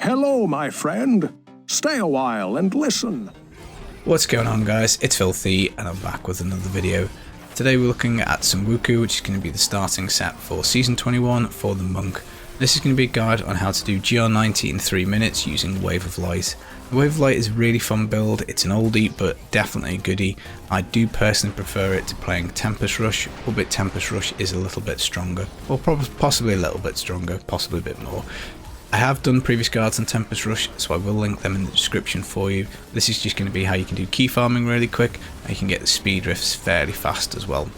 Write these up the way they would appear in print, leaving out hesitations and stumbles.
Hello, my friend. Stay a while and listen. What's going on, guys? It's Filthy and I'm back with another video. Today we're looking at Sunwuko, which is going to be the starting set for Season 21 for the Monk. This is going to be a guide on how to do GR90 in 3 minutes using Wave of Light. The Wave of Light is a really fun build. It's an oldie but definitely a goodie. I do personally prefer it to playing Tempest Rush, albeit Tempest Rush is a little bit stronger, or possibly a little bit stronger, possibly a bit more. I have done previous guides on Tempest Rush, so I will link them in the description for you. This is just going to be how you can do key farming really quick, and you can get the speed rifts fairly fast as well.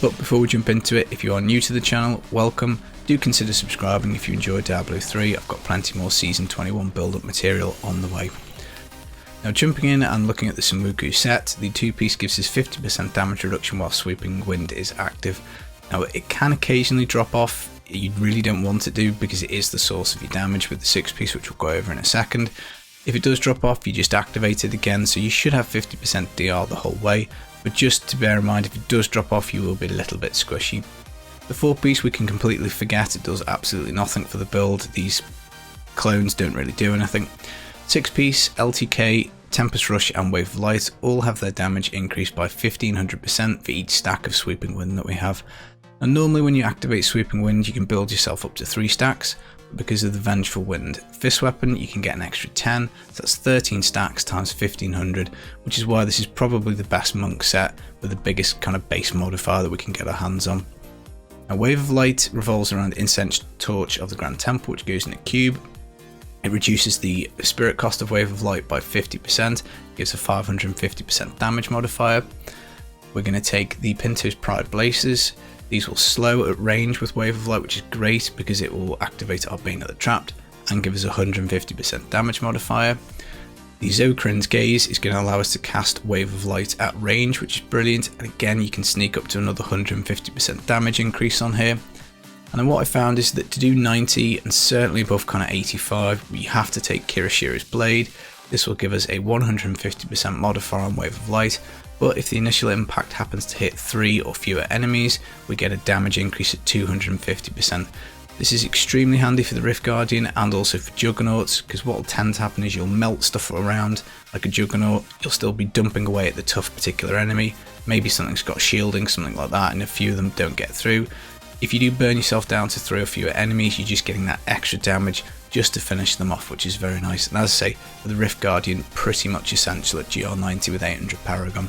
But before we jump into it, if you are new to the channel, welcome. Do consider subscribing if you enjoy Diablo 3. I've got plenty more Season 21 build-up material on the way. Now, jumping in and looking at the Sunwuko set, the 2-piece gives us 50% damage reduction while Sweeping Wind is active. Now, it can occasionally drop off. You really don't want it to, because it is the source of your damage with the 6-piece, which we'll go over in a second. If it does drop off, you just activate it again, so you should have 50% DR the whole way, but just to bear in mind, if it does drop off, you will be a little bit squishy. The 4-piece we can completely forget. It does absolutely nothing for the build. These clones don't really do anything. 6-piece, LTK, Tempest Rush and Wave of Light all have their damage increased by 1500% for each stack of Sweeping Wind that we have. And normally when you activate Sweeping Wind, you can build yourself up to 3 stacks, but because of the Vengeful Wind Fist Weapon, you can get an extra 10, so that's 13 stacks times 1500, which is why this is probably the best Monk set with the biggest kind of base modifier that we can get our hands on. Now, Wave of Light revolves around Incense Torch of the Grand Temple, which goes in a cube. It reduces the spirit cost of Wave of Light by 50%, gives a 550% damage modifier. We're going to take the Pinto's Pride Blazes. These will slow at range with Wave of Light, which is great because it will activate our Bane of the Trapped and give us a 150% damage modifier. The Zokrin's Gaze is going to allow us to cast Wave of Light at range, which is brilliant, and again you can sneak up to another 150% damage increase on here. And then what I found is that to do 90 and certainly above kind of 85, you have to take Kirishira's Blade. This will give us a 150% modifier on Wave of Light, but if the initial impact happens to hit 3 or fewer enemies, we get a damage increase at 250%. This is extremely handy for the Rift Guardian and also for Juggernauts, because what will tend to happen is you'll melt stuff around like a Juggernaut. You'll still be dumping away at the tough particular enemy. Maybe something's got shielding, something like that, and a few of them don't get through. If you do burn yourself down to 3 or fewer enemies, you're just getting that extra damage just to finish them off, which is very nice. And as I say, for the Rift Guardian, pretty much essential at GR90 with 800 Paragon.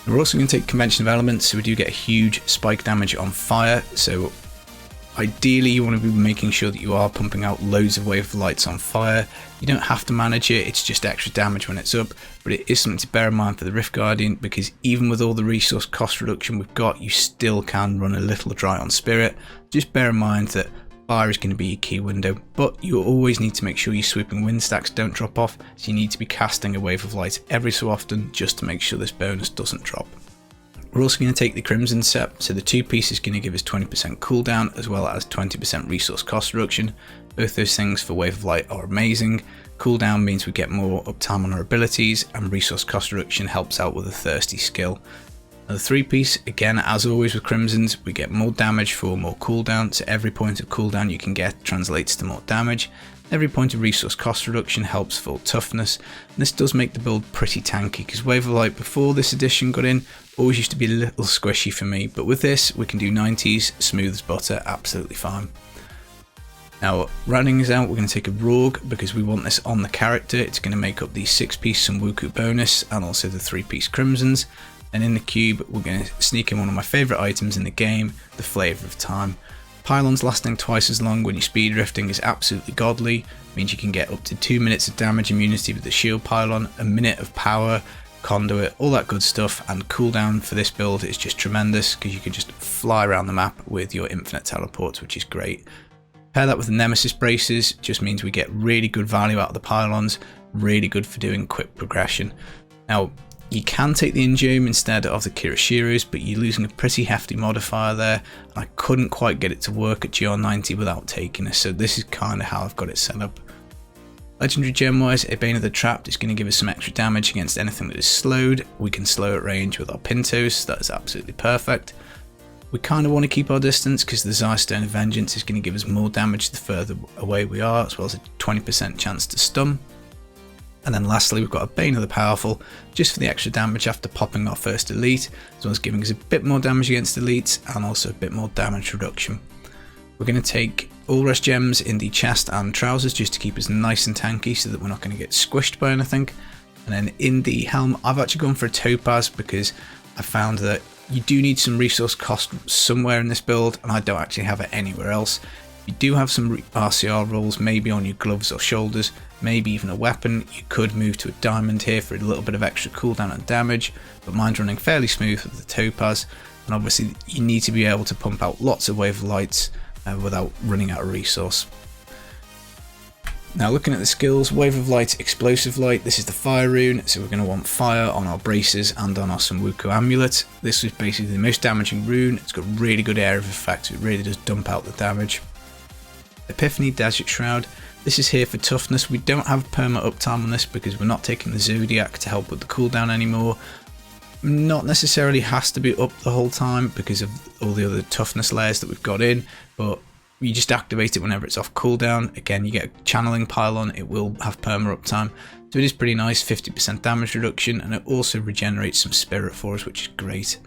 We're also going to take Convention of Elements, so we do get a huge spike damage on fire. So ideally you want to be making sure that you are pumping out loads of Wave of Lights on fire. You don't have to manage it, it's just extra damage when it's up, but it is something to bear in mind for the Rift Guardian, because even with all the resource cost reduction we've got, you still can run a little dry on Spirit. Just bear in mind that fire is going to be your key window, but you always need to make sure your Sweeping Wind stacks don't drop off, so you need to be casting a Wave of Light every so often just to make sure this bonus doesn't drop. We're also going to take the Crimson set, so the 2-piece is going to give us 20% cooldown as well as 20% resource cost reduction. Both those things for Wave of Light are amazing. Cooldown means we get more uptime on our abilities, and resource cost reduction helps out with a thirsty skill. Now, the 3-piece, again as always with Crimsons, we get more damage for more cooldown, so every point of cooldown you can get translates to more damage. Every point of resource cost reduction helps for toughness, and this does make the build pretty tanky, because Wave of Light before this edition got in always used to be a little squishy for me, but with this we can do 90s smooth as butter, absolutely fine. Now, rounding this out, we're going to take a Rogue because we want this on the character. It's going to make up the 6-piece Sunwuko bonus and also the 3-piece Crimsons. And in the cube, we're going to sneak in one of my favourite items in the game, the Flavour of Time. Pylons lasting twice as long when you're speed drifting is absolutely godly. It means you can get up to 2 minutes of damage immunity with the shield pylon, a minute of power, conduit, all that good stuff, and cooldown for this build is just tremendous because you can just fly around the map with your infinite teleports, which is great. Pair that with the Nemesis braces, just means we get really good value out of the pylons, really good for doing quick progression. Now, you can take the Injome instead of the Kirishiras, but you're losing a pretty hefty modifier there, and I couldn't quite get it to work at GR90 without taking it, so this is kind of how I've got it set up. Legendary gem wise, a Bane of the Trapped is going to give us some extra damage against anything that is slowed. We can slow at range with our Pintos, so that is absolutely perfect. We kind of want to keep our distance because the Stone of Vengeance is going to give us more damage the further away we are, as well as a 20% chance to stun. And then lastly, we've got a Bane of the Powerful, just for the extra damage after popping our first elite, as well as giving us a bit more damage against elites and also a bit more damage reduction. We're going to take all rest gems in the chest and trousers just to keep us nice and tanky so that we're not going to get squished by anything. And then in the helm, I've actually gone for a topaz because I found that you do need some resource cost somewhere in this build, and I don't actually have it anywhere else. You do have some RCR rolls, maybe on your gloves or shoulders, maybe even a weapon. You could move to a diamond here for a little bit of extra cooldown and damage, but mine's running fairly smooth with the topaz. And obviously you need to be able to pump out lots of wave of lights without running out of resource. Now looking at the skills, Wave of Light, Explosive Light, this is the fire rune, so we're going to want fire on our braces and on our Sunwuko amulet. This is basically the most damaging rune, it's got really good area of effect, it really does dump out the damage. Epiphany, Desert Shroud, this is here for toughness. We don't have perma uptime on this because we're not taking the Zodiac to help with the cooldown anymore. Not necessarily has to be up the whole time because of all the other toughness layers that we've got in, but you just activate it whenever it's off cooldown. Again, you get a channeling pylon, it will have perma uptime, so it is pretty nice, 50% damage reduction, and it also regenerates some spirit for us, which is great.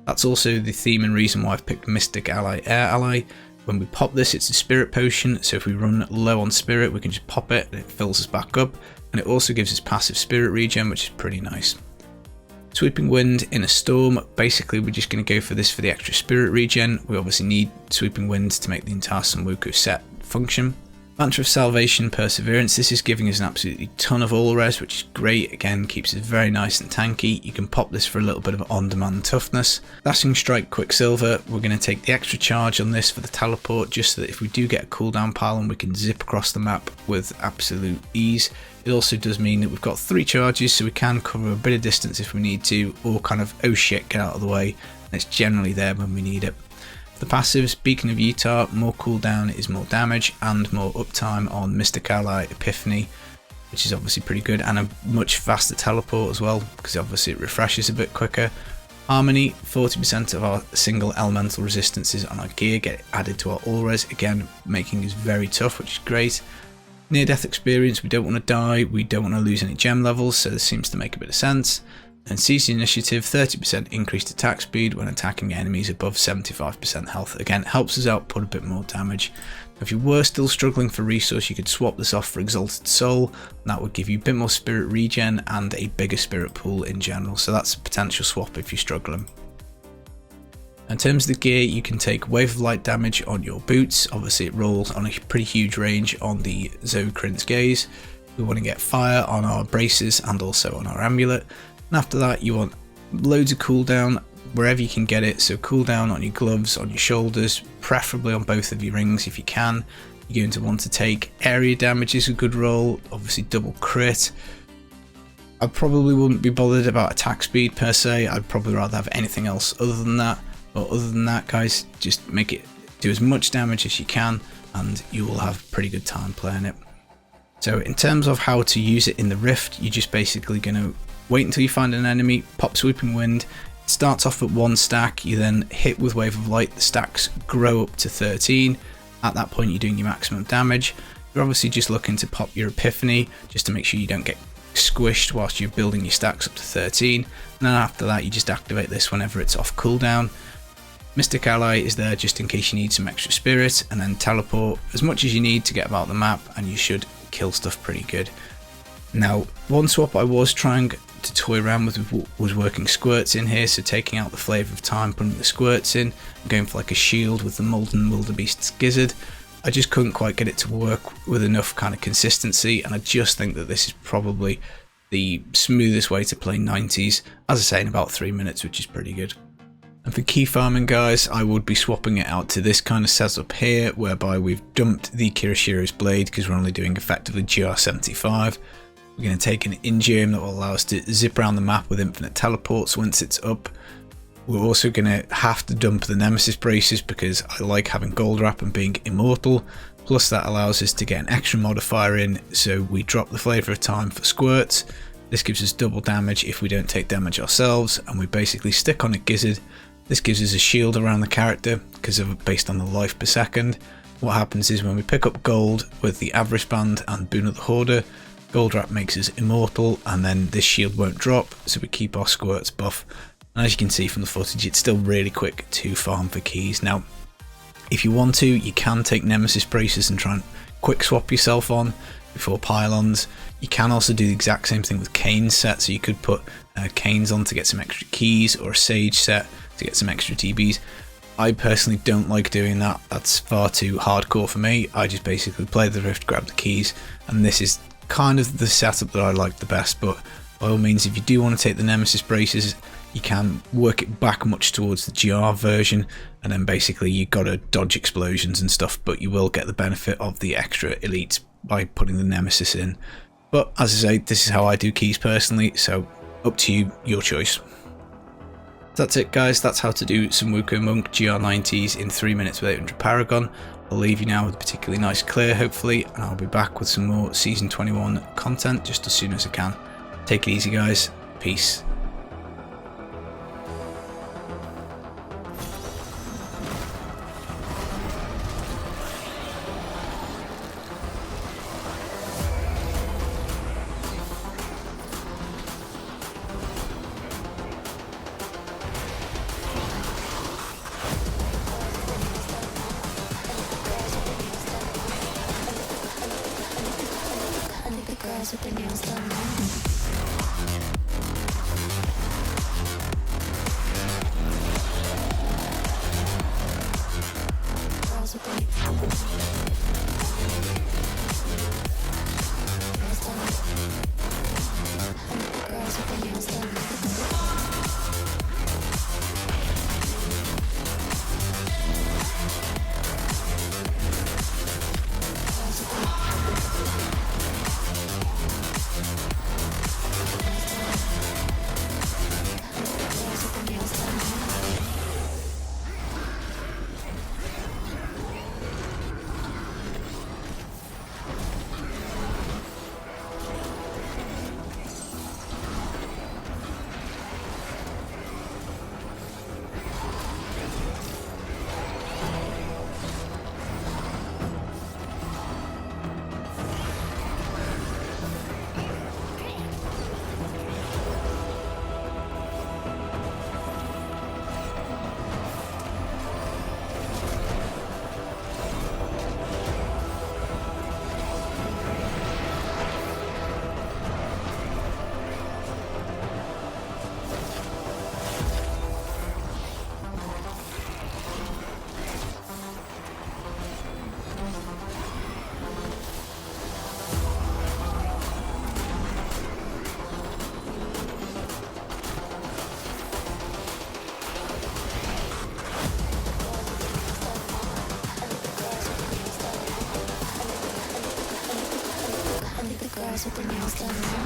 That's also the theme and reason why I've picked Mystic Ally, Air Ally. When we pop this, it's a spirit potion, so if we run low on spirit, we can just pop it and it fills us back up, and it also gives us passive spirit regen, which is pretty nice. Sweeping Wind in a storm, basically we're just going to go for this for the extra spirit regen. We obviously need Sweeping Wind to make the entire Sunwuko set function. Mantra of Salvation, Perseverance, this is giving us an absolutely ton of all res, which is great. Again, keeps us very nice and tanky. You can pop this for a little bit of on-demand toughness. Dashing Strike, Quicksilver, we're going to take the extra charge on this for the teleport, just so that if we do get a cooldown pylon, we can zip across the map with absolute ease. It also does mean that we've got 3 charges, so we can cover a bit of distance if we need to, or kind of, oh shit, get out of the way, and it's generally there when we need it. The passives, Beacon of Utah, more cooldown is more damage and more uptime on Mystic Ally, Epiphany, which is obviously pretty good, and a much faster teleport as well, because obviously it refreshes a bit quicker. Harmony, 40% of our single elemental resistances on our gear get added to our all res, again making us very tough, which is great. Near death experience, we don't want to die, we don't want to lose any gem levels, so this seems to make a bit of sense. And CC Initiative, 30% increased attack speed when attacking enemies above 75% health. Again, helps us output a bit more damage. If you were still struggling for resource, you could swap this off for Exalted Soul, and that would give you a bit more spirit regen and a bigger spirit pool in general, so that's a potential swap if you're struggling. In terms of the gear, you can take Wave of Light damage on your boots, obviously it rolls on a pretty huge range on the Zogrin's Gaze. We want to get fire on our braces and also on our amulet. And after that you want loads of cooldown wherever you can get it, so cooldown on your gloves, on your shoulders, preferably on both of your rings if you can. You're going to want to take area damage is a good roll, obviously double crit. I probably wouldn't be bothered about attack speed per se, I'd probably rather have anything else other than that. But other than that guys, just make it do as much damage as you can and you will have a pretty good time playing it. So in terms of how to use it in the Rift, you're just basically going to wait until you find an enemy, pop Sweeping Wind, it starts off at 1 stack, you then hit with Wave of Light, the stacks grow up to 13, at that point you're doing your maximum damage. You're obviously just looking to pop your Epiphany, just to make sure you don't get squished whilst you're building your stacks up to 13, and then after that you just activate this whenever it's off cooldown. Mystic Ally is there just in case you need some extra spirit, and then teleport as much as you need to get about the map and you should kill stuff pretty good. Now, one swap I was trying to toy around with was working squirts in here, so taking out the Flavour of Time, putting the squirts in, and going for like a shield with the Molten Wildebeest's Gizzard. I just couldn't quite get it to work with enough kind of consistency, and I just think that this is probably the smoothest way to play 90s, as I say, in about 3 minutes, which is pretty good. And for key farming guys, I would be swapping it out to this kind of setup here, whereby we've dumped the Kirishiro's Blade because we're only doing effectively GR75. We're going to take an Ingame that will allow us to zip around the map with infinite teleports once it's up. We're also going to have to dump the Nemesis Braces because I like having Gold Wrap and being immortal. Plus that allows us to get an extra modifier in, so we drop the Flavour of Time for squirts. This gives us double damage if we don't take damage ourselves, and we basically stick on a Gizzard This gives us a shield around the character because of based on the life per second. What happens is when we pick up gold with the Avarice Band and Boon of the Hoarder, Gold Wrap makes us immortal, and then this shield won't drop, so we keep our squirts buff. And as you can see from the footage, it's still really quick to farm for keys. Now, if you want to, you can take Nemesis Braces and try and quick swap yourself on before pylons. You can also do the exact same thing with Kane's set, so you could put Kane's on to get some extra keys, or a Sage set to get some extra TBs. I personally don't like doing that. That's far too hardcore for me. I just basically play the Rift, grab the keys, and this is kind of the setup that I like the best. But by all means, if you do want to take the Nemesis Braces, you can work it back much towards the GR version, and then basically you got to dodge explosions and stuff, but you will get the benefit of the extra elites by putting the Nemesis in. But as I say, this is how I do keys personally, so up to you, your choice. That's it guys, that's how to do Sunwuko Monk GR90s in 3 minutes with 800 Paragon. I'll leave you now with a particularly nice clear hopefully, and I'll be back with some more Season 21 content just as soon as I can. Take it easy guys, peace. With their nails done now. Girls with their nails done. Girls with their nails done now.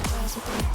Girls with their